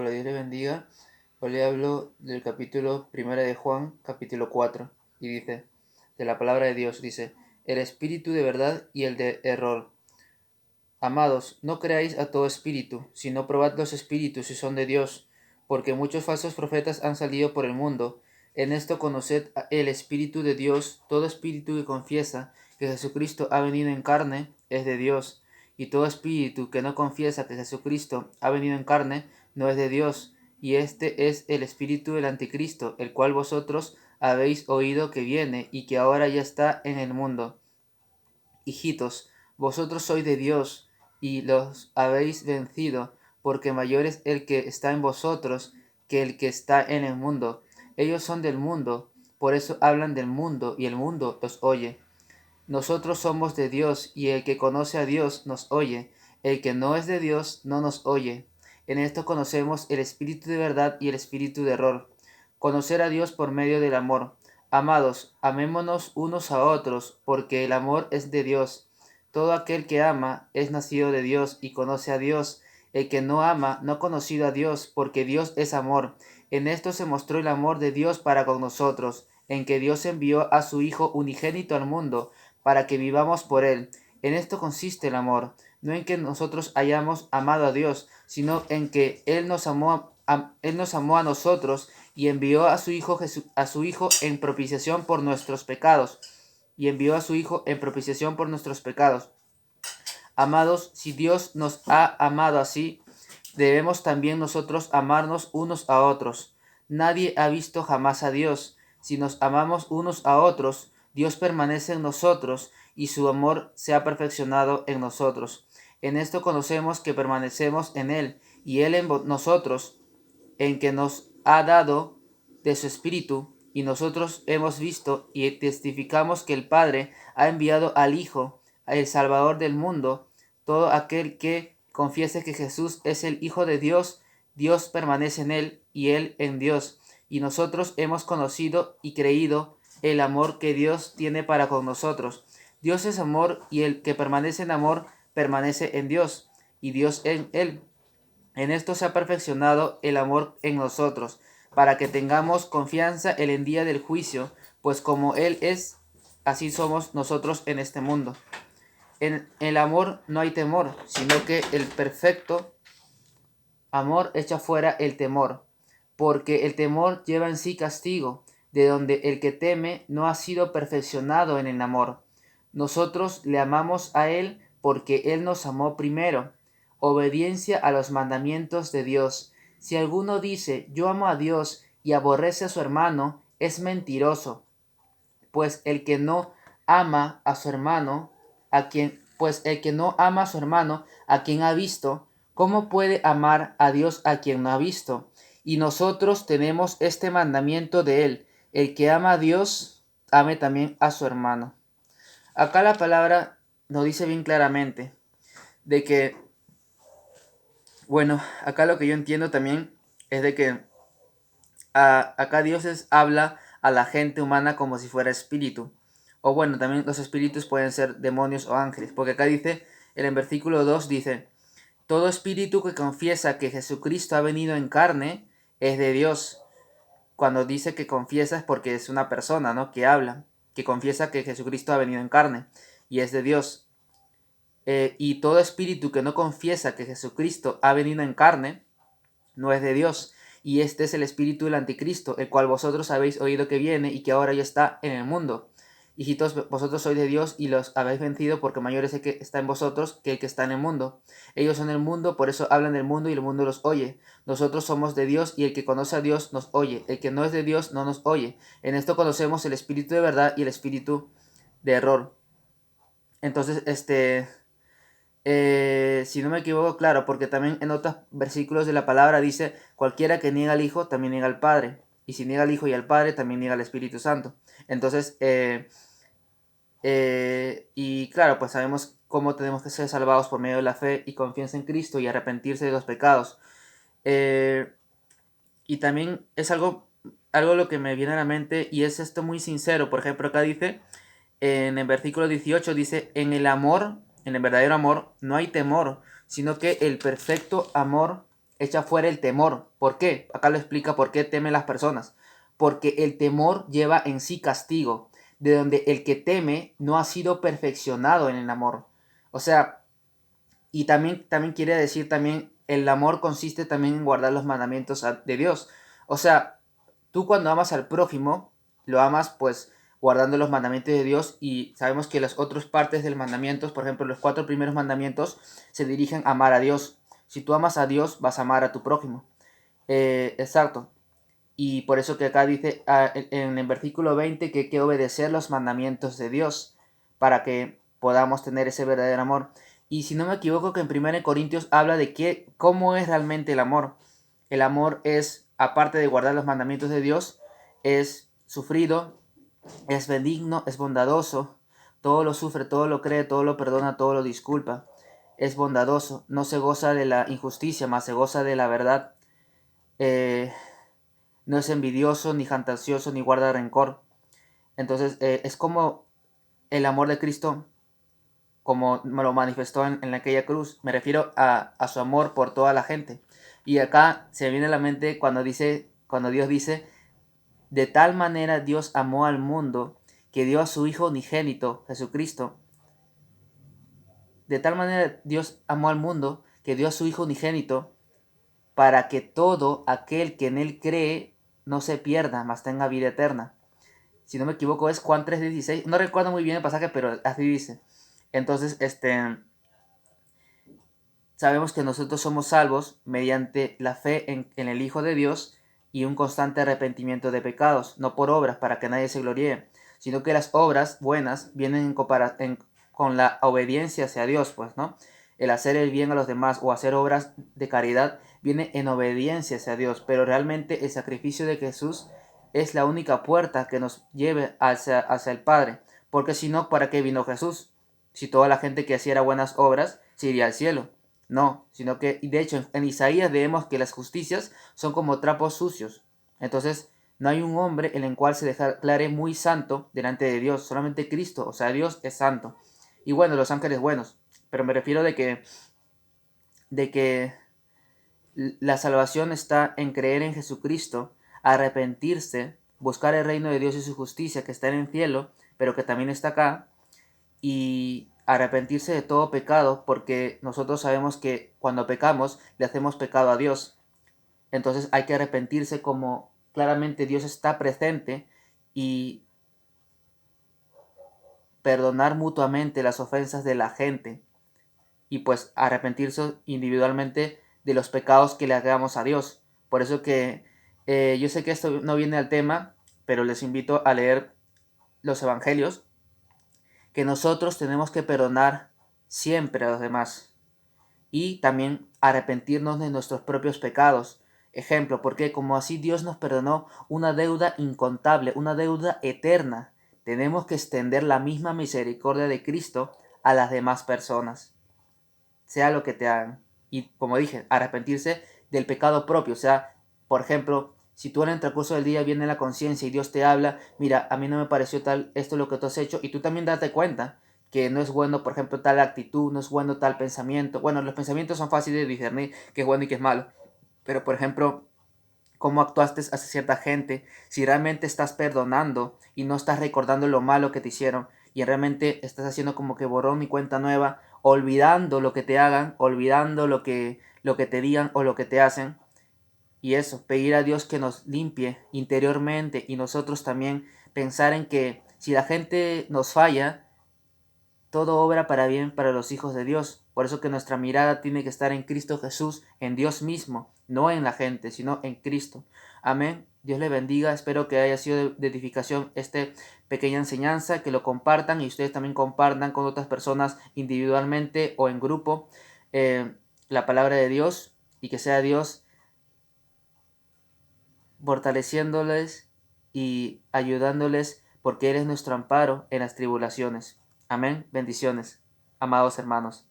Hola, Dios le bendiga. Hoy le hablo del capítulo 1 de Juan, capítulo 4, y dice, de la palabra de Dios, dice, el espíritu de verdad y el de error. Amados, no creáis a todo espíritu, sino probad los espíritus si son de Dios, porque muchos falsos profetas han salido por el mundo. En esto conoced el espíritu de Dios. Todo espíritu que confiesa que Jesucristo ha venido en carne es de Dios, y todo espíritu que no confiesa que Jesucristo ha venido en carne no es de Dios, y este es el espíritu del anticristo, el cual vosotros habéis oído que viene y que ahora ya está en el mundo. Hijitos, vosotros sois de Dios y los habéis vencido, porque mayor es el que está en vosotros que el que está en el mundo. Ellos son del mundo, por eso hablan del mundo y el mundo los oye. Nosotros somos de Dios y el que conoce a Dios nos oye. El que no es de Dios no nos oye. En esto conocemos el espíritu de verdad y el espíritu de error. Conocer a Dios por medio del amor. Amados, amémonos unos a otros, porque el amor es de Dios. Todo aquel que ama es nacido de Dios y conoce a Dios. El que no ama no ha conocido a Dios, porque Dios es amor. En esto se mostró el amor de Dios para con nosotros, en que Dios envió a su Hijo unigénito al mundo, para que vivamos por él. En esto consiste el amor, no en que nosotros hayamos amado a Dios, sino en que Él nos amó a nosotros y envió a su Hijo en propiciación por nuestros pecados. Y envió a su Hijo en propiciación por nuestros pecados. Amados, si Dios nos ha amado así, debemos también nosotros amarnos unos a otros. Nadie ha visto jamás a Dios. Si nos amamos unos a otros, Dios permanece en nosotros y su amor se ha perfeccionado en nosotros. En esto conocemos que permanecemos en Él y Él en nosotros, en que nos ha dado de su Espíritu, y nosotros hemos visto y testificamos que el Padre ha enviado al Hijo, el Salvador del mundo. Todo aquel que confiese que Jesús es el Hijo de Dios, Dios permanece en él y él en Dios. Y nosotros hemos conocido y creído el amor que Dios tiene para con nosotros. Dios es amor y el que permanece en amor permanece en Dios y Dios en él. En esto se ha perfeccionado el amor en nosotros, para que tengamos confianza en el día del juicio, pues como Él es, así somos nosotros en este mundo. En el amor no hay temor, sino que el perfecto amor echa fuera el temor, porque el temor lleva en sí castigo, de donde el que teme no ha sido perfeccionado en el amor. Nosotros le amamos a Él porque Él nos amó primero. Obediencia a los mandamientos de Dios. Si alguno dice yo amo a Dios y aborrece a su hermano, es mentiroso, pues el que no ama a su hermano, a quien ha visto, ¿cómo puede amar a Dios a quien no ha visto? Y nosotros tenemos este mandamiento de él: el que ama a Dios, ame también a su hermano. Acá la palabra nos dice bien claramente de que, bueno, acá lo que yo entiendo también es de que acá Dios habla a la gente humana como si fuera espíritu. O bueno, también los espíritus pueden ser demonios o ángeles. Porque acá dice, en el versículo 2 dice, todo espíritu que confiesa que Jesucristo ha venido en carne es de Dios. Cuando dice que confiesa es porque es una persona, ¿no? Que habla, que confiesa que Jesucristo ha venido en carne y es de Dios. Y todo espíritu que no confiesa que Jesucristo ha venido en carne no es de Dios. Y este es el espíritu del anticristo, el cual vosotros habéis oído que viene y que ahora ya está en el mundo. Hijitos, vosotros sois de Dios y los habéis vencido, porque mayor es el que está en vosotros que el que está en el mundo. Ellos son el mundo, por eso hablan del mundo y el mundo los oye. Nosotros somos de Dios y el que conoce a Dios nos oye. El que no es de Dios no nos oye. En esto conocemos el espíritu de verdad y el espíritu de error. Entonces, si no me equivoco, claro, porque también en otros versículos de la palabra dice, cualquiera que niega al Hijo también niega al Padre, y si niega al Hijo y al Padre también niega al Espíritu Santo. Entonces, y claro, pues sabemos cómo tenemos que ser salvados por medio de la fe y confianza en Cristo y arrepentirse de los pecados. Y también es algo lo que me viene a la mente, y es esto muy sincero. Por ejemplo, acá dice, en el versículo 18 dice, en el amor, en el verdadero amor, no hay temor, sino que el perfecto amor echa fuera el temor. ¿Por qué? Acá lo explica por qué temen las personas. Porque el temor lleva en sí castigo, de donde el que teme no ha sido perfeccionado en el amor. O sea, y también quiere decir también, el amor consiste también en guardar los mandamientos de Dios. O sea, tú cuando amas al prójimo, lo amas pues guardando los mandamientos de Dios, y sabemos que las otras partes del mandamiento, por ejemplo, los 4 primeros mandamientos se dirigen a amar a Dios. Si tú amas a Dios, vas a amar a tu prójimo. Exacto. Y por eso que acá dice en el versículo 20 que hay que obedecer los mandamientos de Dios para que podamos tener ese verdadero amor. Y si no me equivoco, que en 1 Corintios habla de cómo es realmente el amor. El amor es, aparte de guardar los mandamientos de Dios, es sufrido, es benigno, es bondadoso, todo lo sufre, todo lo cree, todo lo perdona, todo lo disculpa. Es bondadoso, no se goza de la injusticia, más se goza de la verdad. Eh, no es envidioso, ni fantasioso, ni guarda rencor. Entonces es como el amor de Cristo, como me lo manifestó en aquella cruz. Me refiero a su amor por toda la gente. Y acá se me viene a la mente cuando Dios dice, de tal manera Dios amó al mundo que dio a su Hijo unigénito, Jesucristo. De tal manera Dios amó al mundo que dio a su Hijo unigénito para que todo aquel que en él cree no se pierda, mas tenga vida eterna. Si no me equivoco es Juan 3:16, no recuerdo muy bien el pasaje, pero así dice. Entonces, sabemos que nosotros somos salvos mediante la fe en el Hijo de Dios y un constante arrepentimiento de pecados, no por obras para que nadie se gloríe, sino que las obras buenas vienen con la obediencia hacia Dios, pues, ¿no? El hacer el bien a los demás o hacer obras de caridad viene en obediencia hacia Dios, pero realmente el sacrificio de Jesús es la única puerta que nos lleve hacia el Padre, porque si no, ¿para qué vino Jesús? Si toda la gente que hiciera buenas obras se iría al cielo. No, sino que, y de hecho, en Isaías vemos que las justicias son como trapos sucios. Entonces, no hay un hombre en el cual se declare muy santo delante de Dios, solamente Cristo, o sea, Dios es santo. Y bueno, los ángeles buenos, pero me refiero de que la salvación está en creer en Jesucristo, arrepentirse, buscar el reino de Dios y su justicia que está en el cielo, pero que también está acá, y arrepentirse de todo pecado, porque nosotros sabemos que cuando pecamos le hacemos pecado a Dios. Entonces hay que arrepentirse, como claramente Dios está presente, y perdonar mutuamente las ofensas de la gente, y pues arrepentirse individualmente de los pecados que le hagamos a Dios. Por eso que yo sé que esto no viene al tema, pero les invito a leer los evangelios, que nosotros tenemos que perdonar siempre a los demás y también arrepentirnos de nuestros propios pecados. Ejemplo, porque como así Dios nos perdonó una deuda incontable, una deuda eterna, tenemos que extender la misma misericordia de Cristo a las demás personas, sea lo que te hagan. Y como dije, arrepentirse del pecado propio. O sea, por ejemplo, si tú en el transcurso del día viene la conciencia y Dios te habla, mira, a mí no me pareció tal esto lo que tú has hecho, y tú también date cuenta que no es bueno, por ejemplo, tal actitud, no es bueno tal pensamiento. Bueno, los pensamientos son fáciles de discernir qué es bueno y qué es malo, pero por ejemplo, cómo actuaste hacia cierta gente, si realmente estás perdonando y no estás recordando lo malo que te hicieron, y realmente estás haciendo como que borrón y cuenta nueva, olvidando lo que te hagan, olvidando lo que te digan o lo que te hacen. Y eso, pedir a Dios que nos limpie interiormente, y nosotros también pensar en que si la gente nos falla, todo obra para bien para los hijos de Dios. Por eso que nuestra mirada tiene que estar en Cristo Jesús, en Dios mismo, no en la gente, sino en Cristo. Amén. Dios le bendiga. Espero que haya sido de edificación esta pequeña enseñanza, que lo compartan y ustedes también compartan con otras personas individualmente o en grupo la palabra de Dios, y que sea Dios fortaleciéndoles y ayudándoles, porque Él es nuestro amparo en las tribulaciones. Amén. Bendiciones, amados hermanos.